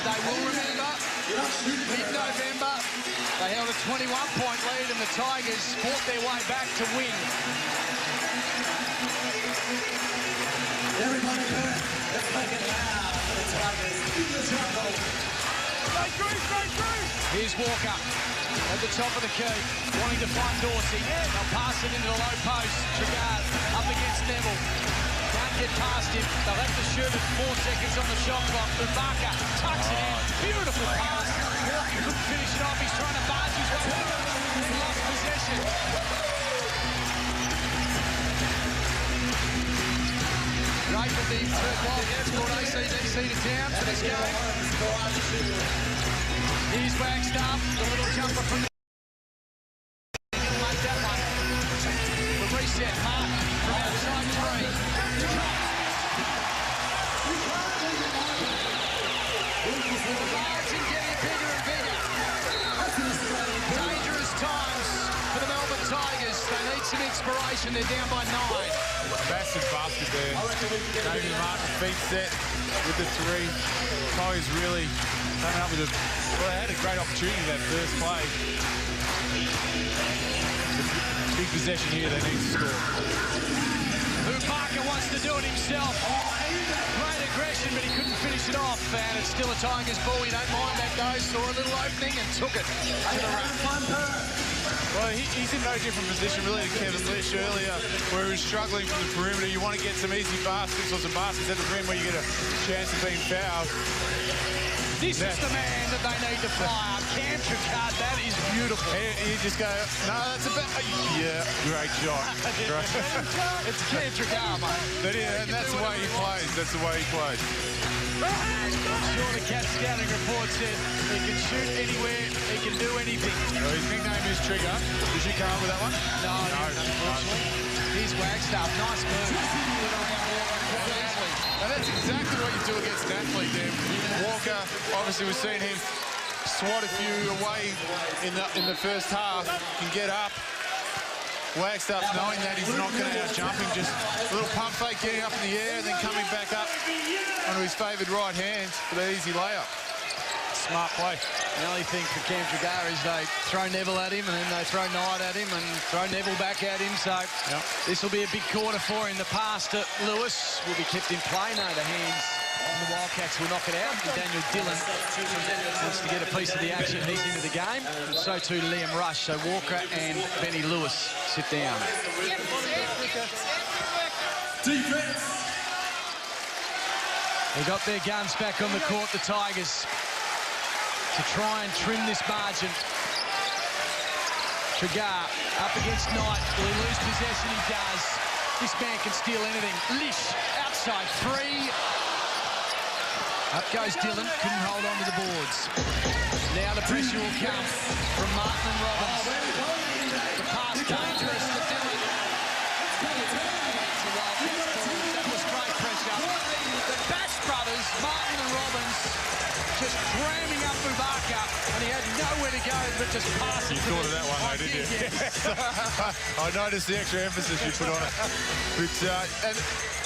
they will remember mid-November, they held a 21-point lead and the Tigers fought their way back to win. Everybody, let's make it loud for the Tigers in the jungle. Here's Walker at the top of the key, wanting to find Dorsey. They'll pass it into the low post. Trigard up against Neville. Can't get past him. They'll have to shoot it. 4 seconds on the shot clock. Barker tucks it in. Beautiful pass. Walker couldn't finish it off. He's trying to barge his way. He lost possession. Great for the Perth Wildcats. Brought ACDC to town for this game. Here's Wagstaff. The little jumper from the... Make that one. The reset. Martin from outside 3. The margin getting bigger and bigger. Dangerous times for the Melbourne Tigers. They need some inspiration. They're down by 9. Massive basket there. David Martin feet set with the 3. Tigers really coming up with a... Well, they had a great opportunity in that first play. Big possession here, they need to score. Parker wants to do it himself. Great aggression, but he couldn't finish it off. And it's still a Tigers ball. You don't mind that, though. Saw a little opening and took it to the rack. Well, he's in no different position, really, to Kevin Lish earlier, where he was struggling from the perimeter. You want to get some easy baskets or some baskets at the rim where you get a chance of being fouled. This is the man that they need to fire. Cam Tricard, that is beautiful. You just go, no, that's a bit... Yeah, great shot. It's Cam Tricard, mate. But yeah, and that's the way he plays. That's the way he plays. Sure, the Cat scouting report said he can shoot anywhere, he can do anything. Well, his nickname is Trigger. Did you come up with that one? No, unfortunately. Here's Wagstaff. Nice move. And that's exactly what you do against an athlete there. Walker, obviously we've seen him swat a few away in the first half, can get up. Wagstaff knowing that he's not going to out-jump him, just a little pump fake getting up in the air and then coming back up onto his favoured right hand for that easy layup. Smart play. The only thing for Cam Trigard is they throw Neville at him and then they throw Knight at him and throw Neville back at him. So this will be a big quarter for him. The pass to Lewis will be kept in play. No, the hands on the Wildcats will knock it out. And Daniel Dillon wants to get a piece of the action. He's into the game. So too Liam Rush. So Walker and Benny Lewis sit down. Defense. They got their guns back on the court, the Tigers, to try and trim this margin. Trigard up against Knight. Will he lose possession? He does. This man can steal anything. Lish outside 3. Up goes Dillon. Couldn't hold on to the boards. Now the pressure will come from Martin and Robbins. The pass dangerous to Dillon. That was great pressure. The Bash brothers, Martin and Robbins, just ramming up Bubaka, and he had nowhere to go but just passing. You thought of that one, though, didn't you? I noticed the extra emphasis you put on it. But, and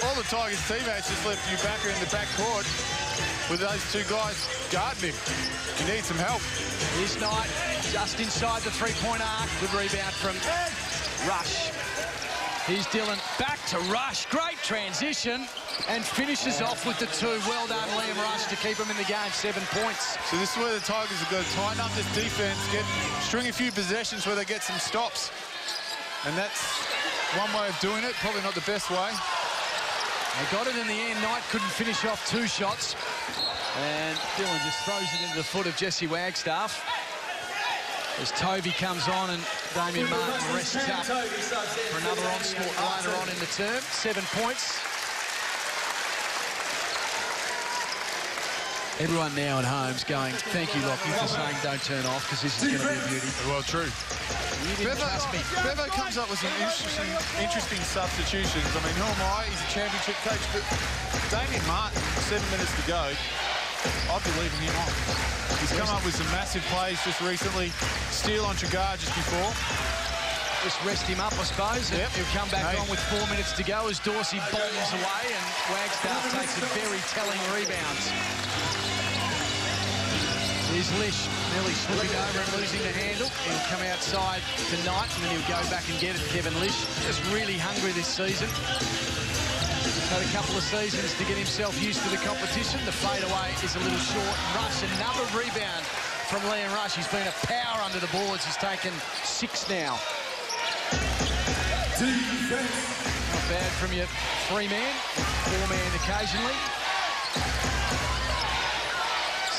all the Tigers teammates just left Bubaka in the back court with those 2 guys guarding him. He needs some help. This night, just inside the 3-point arc. Good rebound from Rush. Here's Dillon back to Rush. Great transition and finishes off with the 2. Well done, Liam Rush, to keep him in the game. 7 points. So this is where the Tigers have got to tighten up this defense, string a few possessions where they get some stops. And that's one way of doing it, probably not the best way. They got it in the end. Knight couldn't finish off 2 shots. And Dillon just throws it into the foot of Jesse Wagstaff. As Toby comes on and Damien Martin rests up for another onslaught later on in the term. 7 points. Everyone now at home's going, thank you, Lockie, for saying don't turn off, because this is going to be a beauty. Well, true. You didn't trust me. Bevo comes up with some interesting substitutions. I mean, who am I? He's a championship coach, but Damien Martin, 7 minutes to go, I'd be leaving him on. He's come up with some massive plays just recently. Steal on Trigard just before. Just rest him up, I suppose. And he'll come back on with 4 minutes to go as Dorsey bombs away and Wagstaff takes a very telling rebound. Here's Lish nearly slipping over and losing the handle. He'll come outside tonight and then he'll go back and get it, Kevin Lish. Just really hungry this season. He's had a couple of seasons to get himself used to the competition. The fadeaway is a little short. Rush, another rebound from Liam Rush. He's been a power under the boards. He's taken 6 now. Not bad from your 3-man, 4-man occasionally.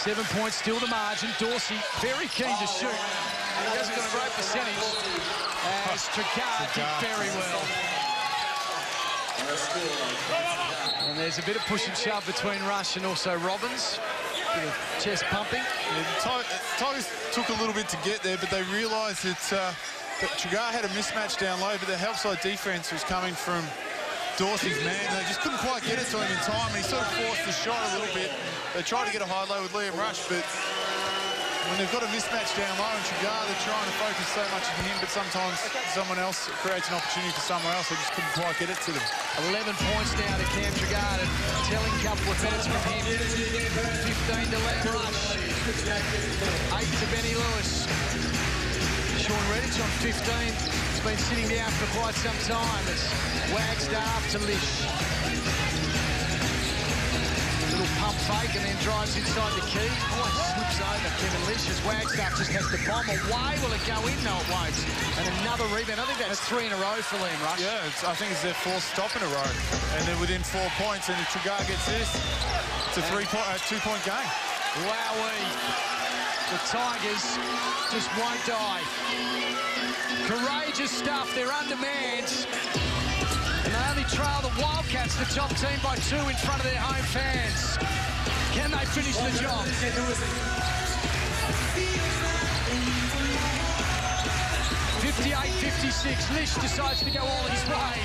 7 points still the margin. Dorsey very keen to shoot. He hasn't got a great percentage. As Tricard did very well. And there's a bit of push and shove between Rush and also Robbins. Bit of chest pumping. Yeah, Tigers took a little bit to get there, but they realised that Tricard had a mismatch down low, but the help side defence was coming from Dorsey's man. They just couldn't quite get it to him in time. He sort of forced the shot a little bit. They tried to get a high low with Liam Rush, but when they've got a mismatch down low and Tricard, they're trying to focus so much on him, but sometimes someone else creates an opportunity for somewhere else. They just couldn't quite get it to them. 11 points now to Cam Tricard, and telling couple of minutes from him. 15 to Liam Rush. 8 to Benny Lewis. Sean Redditch on 15. He's been sitting down for quite some time. It's Wagstaff to Lish. Little pump fake and then drives inside the key. Oh, slips over Kevin Lish as Wagstaff just has to bomb away. Will it go in? No, it won't. And another rebound. I think that's 3 in a row for Liam Rush. Yeah, I think it's their 4th stop in a row. And they're within 4 points. And if Tricard gets this, it's a 2-point game. Wowee. The Tigers just won't die. Courageous stuff. They're undermanned. And they only trail the Wildcats, the top team, by 2 in front of their home fans. Can they finish the job? 58-56. Lish decides to go all his way.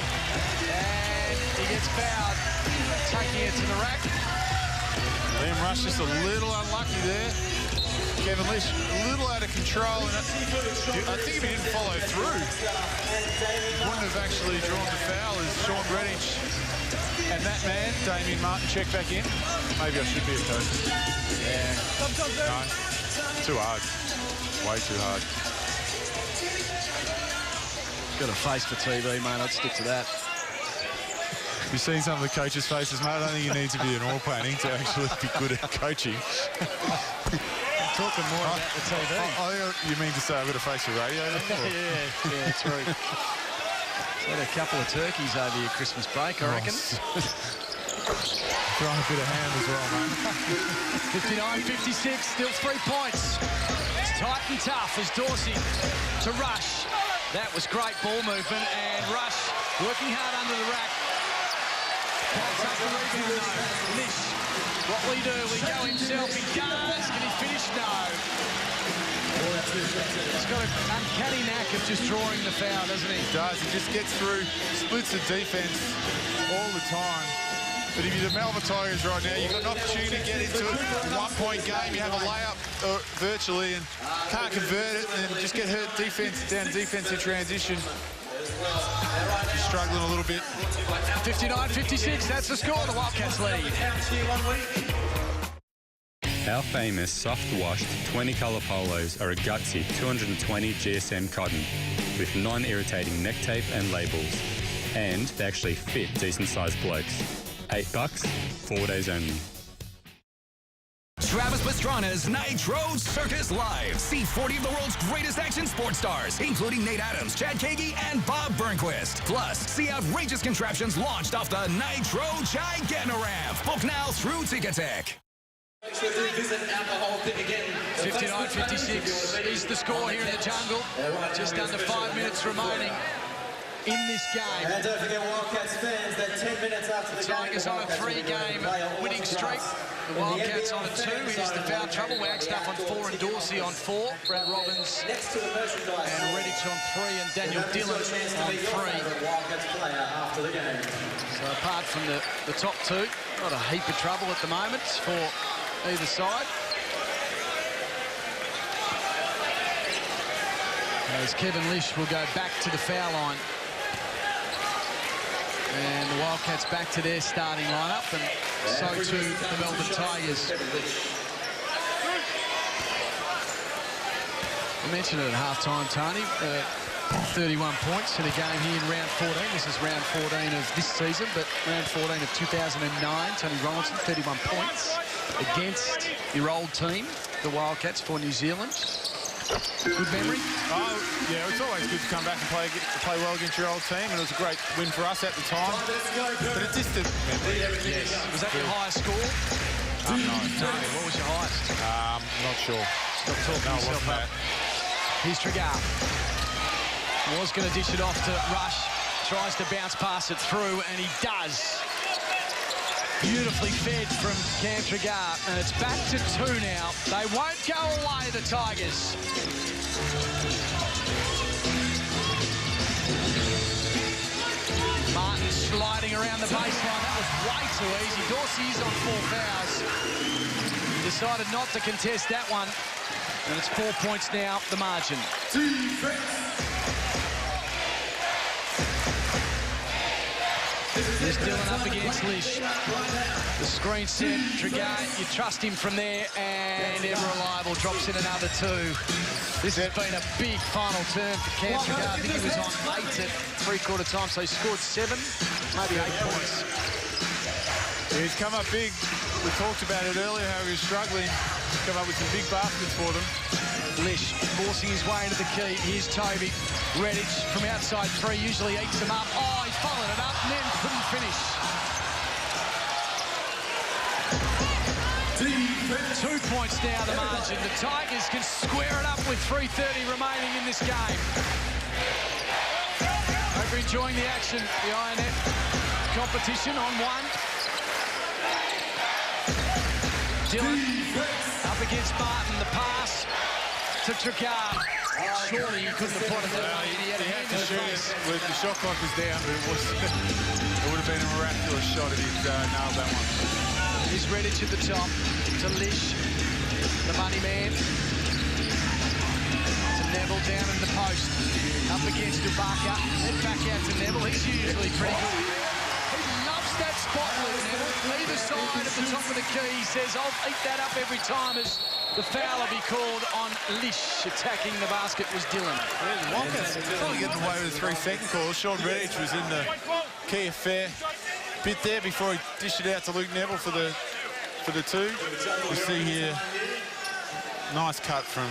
And he gets fouled, taking it to the rack. Liam Rush just a little unlucky there. Kevin Lish a little out of control, and I think if he didn't follow through, he wouldn't have actually drawn the foul as Sean Redditch and that man, Damien Martin, check back in. Maybe I should be a coach. Yeah. No, too hard. Way too hard. Got a face for TV, mate. I'd stick to that. You've seen some of the coaches' faces, mate. I don't think you need to be an all planning to actually be good at coaching. Talking more about the TV. You mean to say I've got a face for radio? yeah, true. Had a couple of turkeys over your Christmas break, I reckon. Throwing a bit of hand as well, mate. 59-56, still 3 points. It's tight and tough as Dorsey to Rush. That was great ball movement, and Rush working hard under the rack. Can't take the rebound, though. Lish, what will he do? Will he go himself? He does. Can he finish? No. He's got an uncanny knack of just drawing the foul, doesn't he? He does. He just gets through, splits the defence all the time. But if you're the Melbourne Tigers right now, you've got an opportunity to get into it. 1-point game, you have a layup virtually and can't convert it, and then just get hurt down defensive transition. You're struggling a little bit. 59-56, that's the score. The Wildcats lead. Our famous soft-washed 20-colour polos are a gutsy 220 GSM cotton with non-irritating neck tape and labels. And they actually fit decent-sized blokes. $8, 4 days only. Travis Pastrana's Nitro Circus Live. See 40 of the world's greatest action sports stars, including Nate Adams, Chad Kagi, and Bob Burnquist. Plus, see outrageous contraptions launched off the Nitro Gigantoramp. Book now through Ticketek. 59-56 is the score here in the jungle. Just under 5 minutes remaining in this game. And don't forget, Wildcats fans, that 10 minutes after the Tigers on a 3-game winning streak. The Wildcats on a 2. Here's the foul trouble. Wagstaff on 4 and Dorsey on 4. Brad Robbins next to the merchandise and Redditch on 3 and Daniel Dillon on 3. After the game. So apart from the top 2, not a heap of trouble at the moment for either side. As Kevin Lish will go back to the foul line. And the Wildcats back to their starting lineup, and so too the Melbourne Tigers. I mentioned it at half-time, Tony. 31 points in a game here in round 14. This is round 14 of this season, but round 14 of 2009. Tony Ronaldson, 31 points against your old team, the Wildcats, for New Zealand. Good memory? Oh, yeah, it's always good to come back and play well against your old team, and it was a great win for us at the time. But a distant memory. Yes. Was that your highest score? No. Tony, what was your highest? Not sure. Stop talking yourself up. Here's Tregar. Was going to dish it off to Rush. Tries to bounce past it through, and he does. Beautifully fed from Cam Tregar, and it's back to 2 now. They won't go away, the Tigers. Martin sliding around the baseline. That was way too easy. Dorsey is on 4 fouls. He decided not to contest that one, and it's 4 points now, the margin. There's Dillon up against Lish. The screen set, Tregar, you trust him from there, and ever reliable, drops in another 2. This has been a big final term for Cam Tregar. I think he was on 8 at three-quarter time, so he scored 7, maybe 8 points. Yeah, he's come up big. We talked about it earlier, how he was struggling to come up with some big baskets for them. Lish forcing his way into the key. Here's Toby. Redditch from outside 3 usually eats him up. Oh, he followed it up and then couldn't finish. 2 points now, the margin. The Tigers can square it up with 3:30 remaining in this game. Hope you're enjoying the action. The INF competition on 1. Dillon up against Martin. The pass to Tregar. Surely he couldn't have put it that way. He had a hand to shoot it. The shot clock was down, but it would have been a miraculous shot if he'd nailed that one. Here's Redditch at the top to Lish, the money man. To Neville down in the post. Up against Ibaka. Then back out to Neville. He's usually pretty good. He loves that spot, Luke Neville. Either side at the top of the key. He says, I'll eat that up every time as the foul will be called on Lish. Attacking the basket was Dillon. Yeah, the Wildcats probably getting away with a 3-second call. Sean Redditch was in the key a fair bit there before he dished it out to Luke Neville for the 2. We see here, nice cut from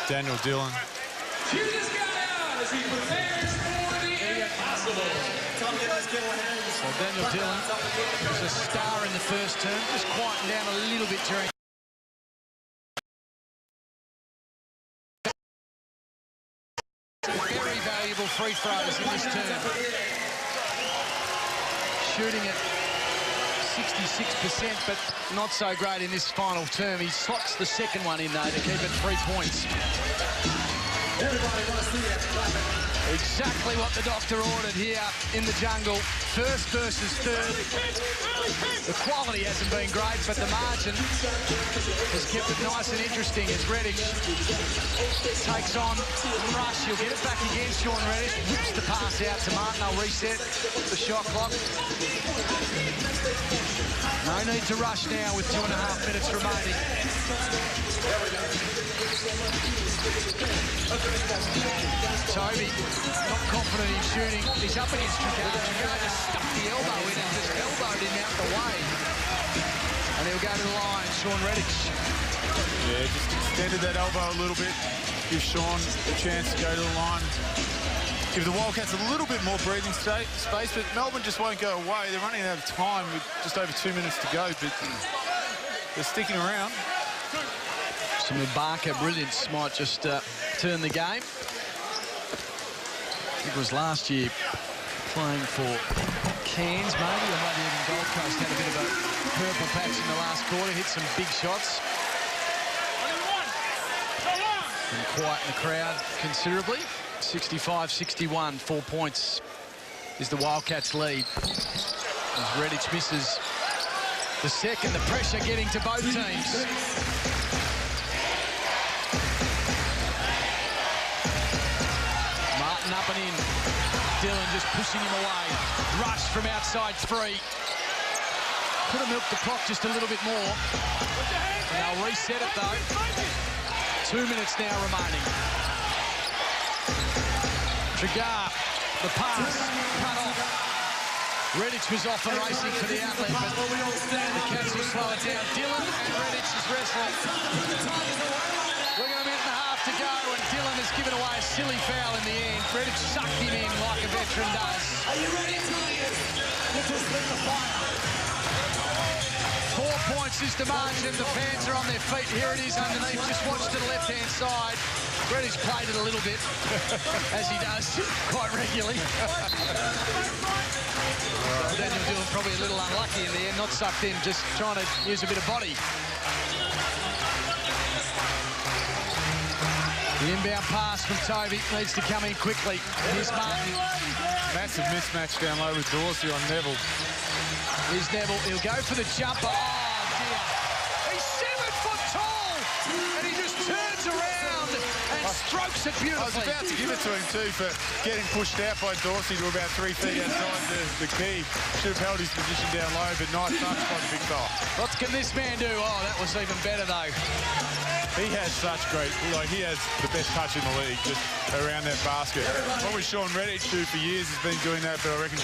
Daniel Dillon. Cheer this guy out as he prepares for the impossible. Well, Daniel Dillon was a star in the first term, just quieting down a little bit during. Very valuable free throws in this term. Shooting at 66%, but not so great in this final term. He slots the second one in, though, to keep it 3 points. Everybody wants to see that clapping. Exactly what the doctor ordered here in the jungle. First versus third. The quality hasn't been great, but the margin has kept it nice and interesting as Redditch takes on Rush. He'll get it back again, Sean Redditch. Whips the pass out to Martin. They'll reset the shot clock. No need to rush now with 2.5 minutes remaining. Toby, not confident in shooting. He's up against Tregar. Tregar just stuck the elbow in and just elbowed him out the way. And he'll go to the line, Sean Redditch. Yeah, just extended that elbow a little bit. Give Sean a chance to go to the line. Give the Wildcats a little bit more breathing space, but Melbourne just won't go away. They're running out of time with just over 2 minutes to go, but they're sticking around. Some Ibaka brilliance might just turn the game. It was last year playing for Cairns, maybe, or maybe even Gold Coast. Had a bit of a purple patch in the last quarter, hit some big shots. And quieten the crowd considerably. 65-61, 4 points is the Wildcats' lead. As Redditch misses the second, the pressure getting to both teams. Martin up and in. Dillon just pushing him away. Rush from outside 3. Could have milked the clock just a little bit more. And they'll reset it though. 2 minutes now remaining. Trigar, the pass, cut off. Redditch was off and racing for the outlet, but the Cats will slow it down. Dillon and Redditch is wrestling. We're going to minute and a half to go, and Dillon has given away a silly foul in the end. Redditch sucked him in like a veteran does. Are you ready, Tony? This is the fire. 4 points is the margin. The fans are on their feet. Here it is underneath. Just watch to the left-hand side. Redditch played it a little bit, as he does quite regularly. Daniel Dillon probably a little unlucky in the end, not sucked in, just trying to use a bit of body. The inbound pass from Toby needs to come in quickly. Here's Martin. Massive mismatch down low with Dorsey on Neville. Here's Neville. He'll go for the jumper. Oh, dear. He's 7 foot tall, and he just turns around and strokes it beautifully. I was about to give it to him, too, for getting pushed out by Dorsey to about 3 feet outside the key. Should have held his position down low, but nice touch by the big fella. What can this man do? Oh, that was even better, though. He has such great, he has the best touch in the league, just around that basket. What was Sean Redditch do for years has been doing that, but I reckon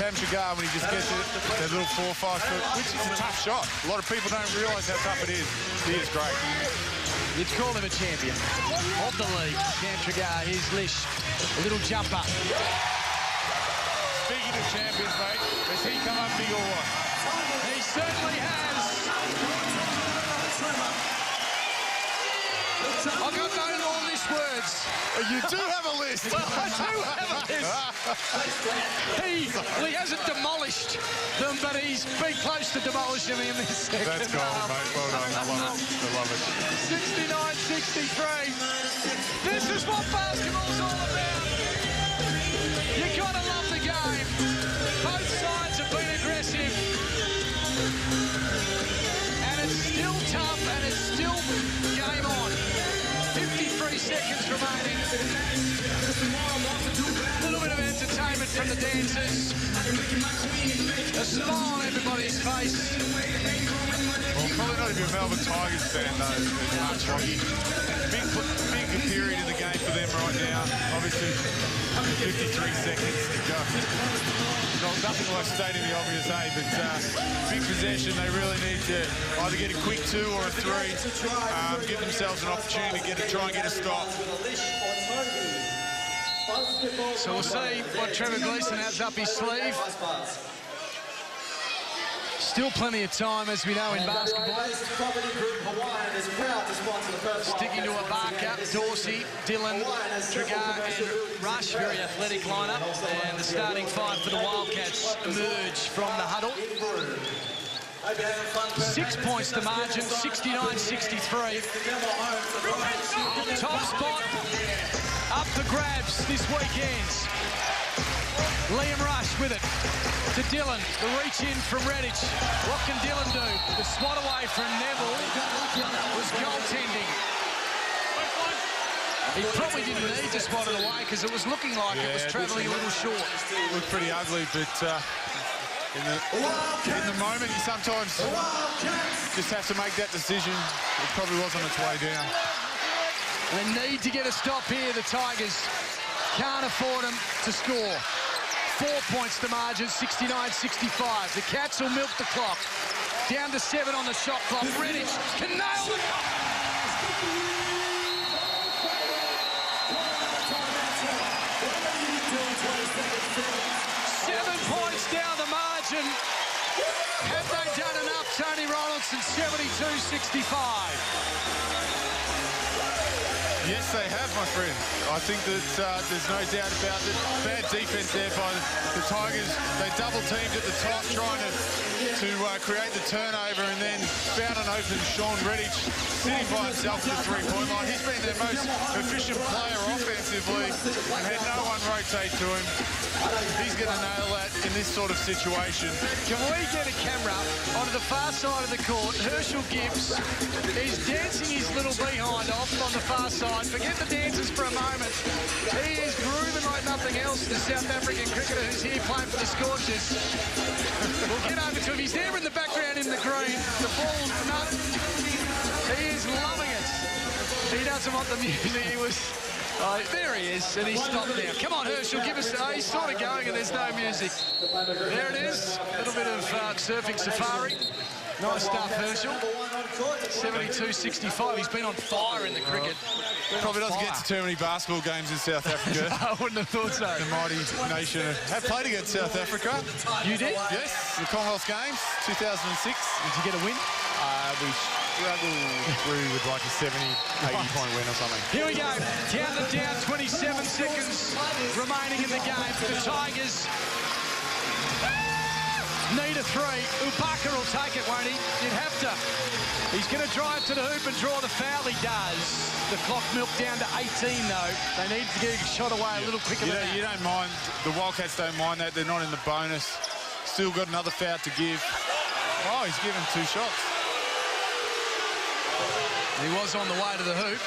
Cam Trigar, when he just gets it, that little 4 or 5 foot, which is a tough shot. A lot of people don't realise how tough it is. He is great. You'd call him a champion of the league. Cam Trigar, here's Lish, a little jumper. Speaking of champions, mate, has he come up big or what? He certainly has. I've got no long list words. You do have a list. Well, I do have a list. He hasn't demolished them, but he's been close to demolishing them in this second That's gold, half. mate. Well done. I love it. 69-63. This is what basketball's all about. You gotta love the game. Both sides have been aggressive. And it's still tough, and it's still game on. 53 seconds remaining. A little bit of entertainment from the dancers. A smile on everybody's face. Well, probably not if you're a Melbourne Tigers fan, though, as much hockey. Big period in the game for them right now. Obviously, 53 seconds to go. Nothing like stating the obvious, but big possession. They really need to either get a quick 2 or a 3, give themselves an opportunity to try and get a stop. So we'll see what Trevor Gleeson has up his sleeve. Still plenty of time, as we know, in basketball. Sticking to a Barker, Dorsey, Dillon, Trigar and Rush. Very athletic lineup. And the starting 5 for the Wildcats emerge from the huddle. 6 points to margin, 69-63. Top spot up for grabs this weekend. Liam Rush with it to Dillon. The reach in from Redditch. What can Dillon do? The swat away from Neville was goaltending. He probably didn't need to swat it away because it was looking like it was travelling a little short. It looked pretty ugly, but in the moment, you sometimes just have to make that decision. It probably was on its way down. They need to get a stop here, the Tigers. Can't afford them to score. 4 points to margin, 69-65. The Cats will milk the clock. Down to 7 on the shot clock. Redditch can nail it. Down the margin. Have they done enough, Tony Ronaldson? 72-65. Yes, they have, my friend. I think that there's no doubt about it. Bad defense there by the Tigers. They double-teamed at the top, trying to create the turnover, and then found an open Sean Redditch sitting by himself at the three-point line. He's been their most efficient player offensively and had no one rotate to him. He's going to nail that in this sort of situation. Can we get a camera onto the far side of the court? Herschel Gibbs is dancing his little behind off on the far side. Forget the dancers for a moment. He is grooving like nothing else, the South African cricketer who's here playing for the Scorchers. We'll get over to him. He's there in the background in the green. The ball, no. He is loving it. He does doesn't want the music. He was... Oh, there he is, and he's stopped now. Come on, Herschel, give us... Oh, he's sort of going and there's no music. There it is. A little bit of surfing safari. Nice stuff, Herschel. 72-65. He's been on fire in the cricket. Probably doesn't get to too many basketball games in South Africa. I wouldn't have thought so. The mighty nation have played against South Africa. You did? Yes, the Commonwealth Games, 2006. Did you get a win? We struggled through with like a 70, 80-point win or something. Here we go. Count it down. 27 seconds remaining in the game. The Tigers need a three. Ubaka will take it, won't he? You'd have to. He's going to drive to the hoop and draw the foul. He does. The clock milked down to 18, though. They need to get a shot away a little quicker than that. You don't mind. The Wildcats don't mind that. They're not in the bonus. Still got another foul to give. Oh, he's given 2 shots. He was on the way to the hoop.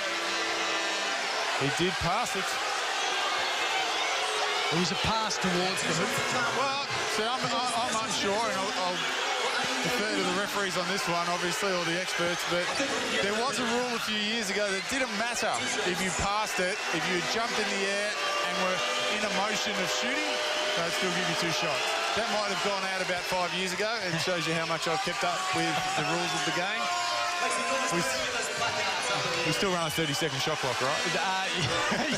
He did pass it. It was a pass towards the hoop. Well, see, I'm unsure, and I'll defer to the referees on this one, obviously, or the experts, but there was a rule a few years ago that didn't matter if you passed it, if you jumped in the air and were in a motion of shooting, they'd still give you 2 shots. That might have gone out about 5 years ago, and shows you how much I've kept up with the rules of the game. We still run a 30-second shot clock, right?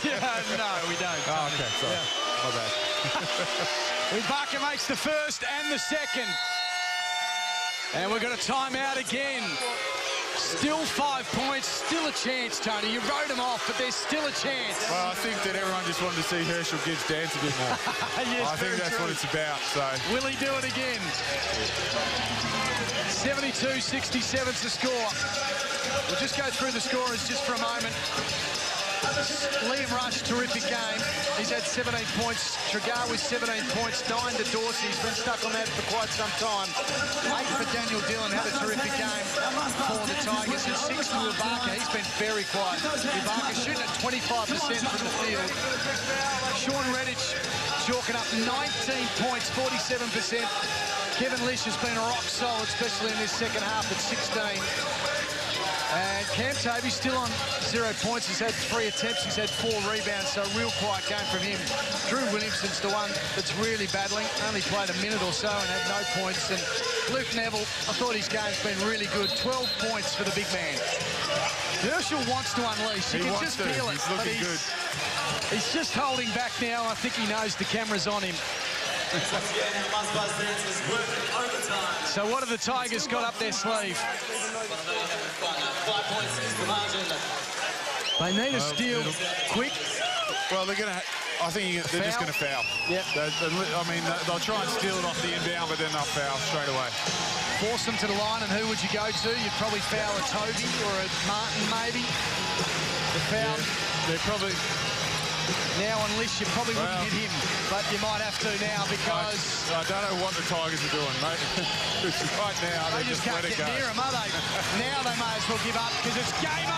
Yeah, no, we don't. Oh, okay, sorry. Yeah. My bad. Ubaka makes the first and the second. And we're going to time out again. Still 5 points, still a chance, Tony. You wrote them off, but there's still a chance. Well, I think that everyone just wanted to see Herschel Gibbs dance a bit more. Yes, I think that's true. what it's about. So, will he do it again? 72-67's the score. We'll just go through the scorers just for a moment. Liam Rush, terrific game. He's had 17 points. Tregar with 17 points. 9 to Dorsey. He's been stuck on that for quite some time. 8 for Daniel Dillon. Had a terrific game for the Tigers. And 6 for Ubaka. He's been very quiet. Ubaka shooting at 25% from the field. Sean Redditch chalking up 19 points, 47%. Kevin Lish has been rock solid, especially in this second half at 16. And Cam Toby's still on 0 points. He's had 3 attempts. He's had 4 rebounds, so a real quiet game from him. Drew Williamson's the one that's really battling. Only played a minute or so and had no points. And Luke Neville, I thought his game's been really good. 12 points for the big man. Herschel wants to unleash. You can just feel it. He's looking good. He's just holding back now. I think he knows the camera's on him. So what have the Tigers got up their sleeve? They need a steal quick. Well, they're going to... I think they're just going to foul. Yep. I mean, they'll try and steal it off the inbound, but then they'll foul straight away. Force them to the line, and who would you go to? You'd probably foul a Toby or a Martin, maybe. The foul. Yeah, they're probably... Now on Lish, you probably wouldn't hit him, but you might have to now because... I don't know what the Tigers are doing, mate. Right now, they just can't get near him, are they? Now they may as well give up because it's game